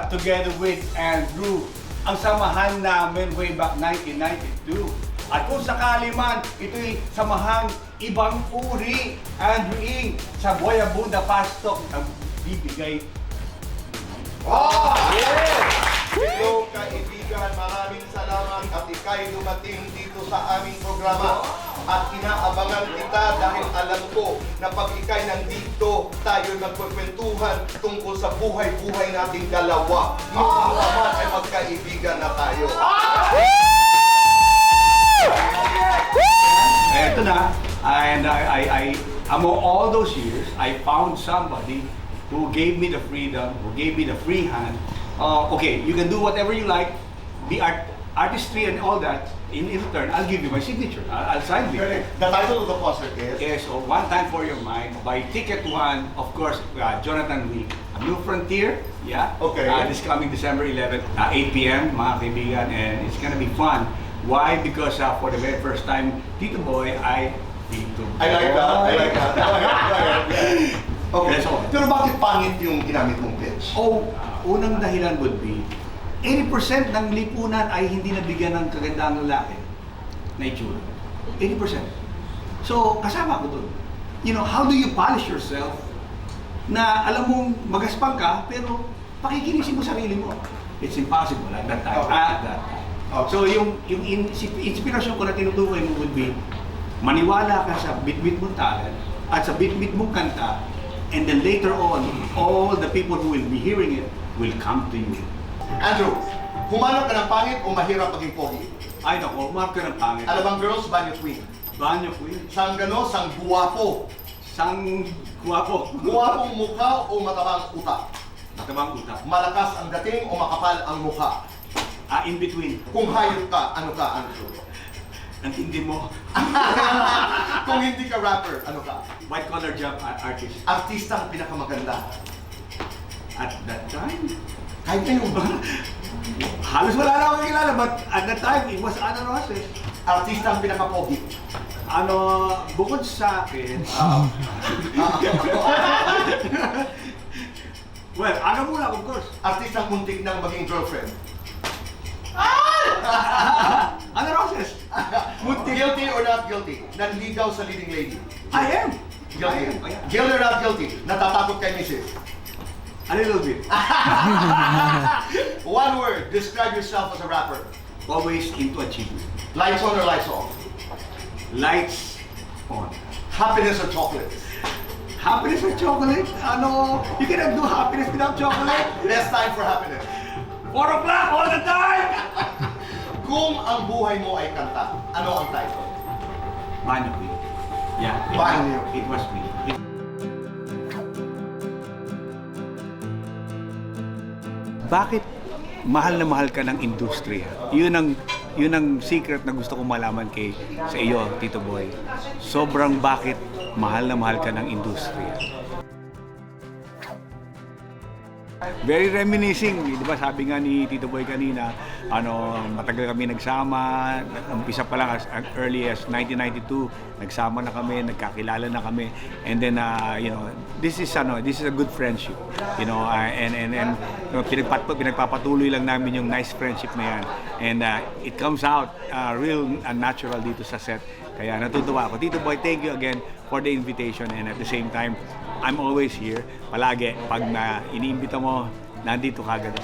together with Andrew. Ang samahan namin way back 1992. At kung sakali man, ito'y samahang ibang uri, Andrew Ing, sa Boyabunda Pastok ang bibigay. Oh! Yes! Hello kaibigan, maraming salamat at ikay dumating dito sa aming programa. At inaabangan kita dahil alam ko na pag ikay nandito, tayo nagkukwentuhan tungkol sa buhay-buhay nating dalawa. Yung naman ay magkaibigan na tayo. Eto na, and among all those years, I found somebody who gave me the freedom, who gave me the free hand. Okay, you can do whatever you like, the artistry and all that. In return, I'll give you my signature. I'll sign it. The title of the concert is? Yes, so One Time for Your Mind by Ticket One, of course, Jonathan Lee. A New Frontier, yeah. Okay. This coming December 11th, 8 p.m., mga kaibigan, and it's gonna be fun. Why? Because for the very first time, Tito Boy, Tito Boy. I like that. I like that. Okay. That's all. Pero bakit pangit yung ginamit mong pitch? Unang dahilan would be, 80% ng lipunan ay hindi nabigyan ng kagandang lalaki na itsura. 80%. So, kasama ko dun. You know, how do you polish yourself na alam mong magaspang ka, pero pakikinisin mo sarili mo? It's impossible at that time. Okay. At that time. Okay. So, yung inspirasyon ko na tinutukoy mo would be, maniwala ka sa bit-bit mong talent at sa bit-bit mong kanta, and then later on, all the people who will be hearing it will come to you. Andrew, humanap ka ng pangit o mahirap maging pogi? Ay nako, mark ka ng pangit. Alam bang girls, banyo queen? Banyo ko yun. Sang gano, sang guwapo. Sang guwapo. Guwapong mukha o matabang utak? Matabang utak. Malakas ang dating o makapal ang mukha? In between. Kung hayop ka, ano ka, Andrew? Ang tindi mo. Kung hindi ka rapper, ano ka? White collar job artist. Artista ang pinakamaganda. At that time, Kahit ngayon ba? halos wala na akong kilala, but at that time, it was Ana Roses. Artista ang pinakapogi. Bukod sa akin, well, Ana muna, of course. Artista ang muntik ng maging girlfriend. Ana Roses. Guilty or not guilty? Nanligaw sa leading lady. I am. Guilty. I am. Guilty or not guilty? Natatakot kay Mrs. A little bit. One word, describe yourself as a rapper. Always into achievement. Lights on or lights off? Lights on. Happiness or chocolate? Happiness or chocolate? You cannot do happiness without chocolate. Best time for happiness. 4 o'clock all the time! Kung ang buhay mo ay kanta, ano ang title? Banyo Queen. Yeah. Banyo. It was me. Bakit mahal na mahal ka ng industriya? Yun ang secret na gusto kong malaman sa iyo, Tito Boy. Sobrang bakit mahal na mahal ka ng industriya. Very reminiscing, di ba? Sabi nga ni Tito Boy kanina, matagal kami nagsama, umpisa pa lang as early as 1992, nagsama na kami, nagkakilala na kami, and then this is a good friendship, and pinagpapatuloy lang namin yung nice friendship na yan, and it comes out real natural dito sa set. Kaya natutuwa ako. Tito Boy, thank you again for the invitation, and at the same time, I'm always here. Palagi, pag iniimbita mo, nandito ka agad.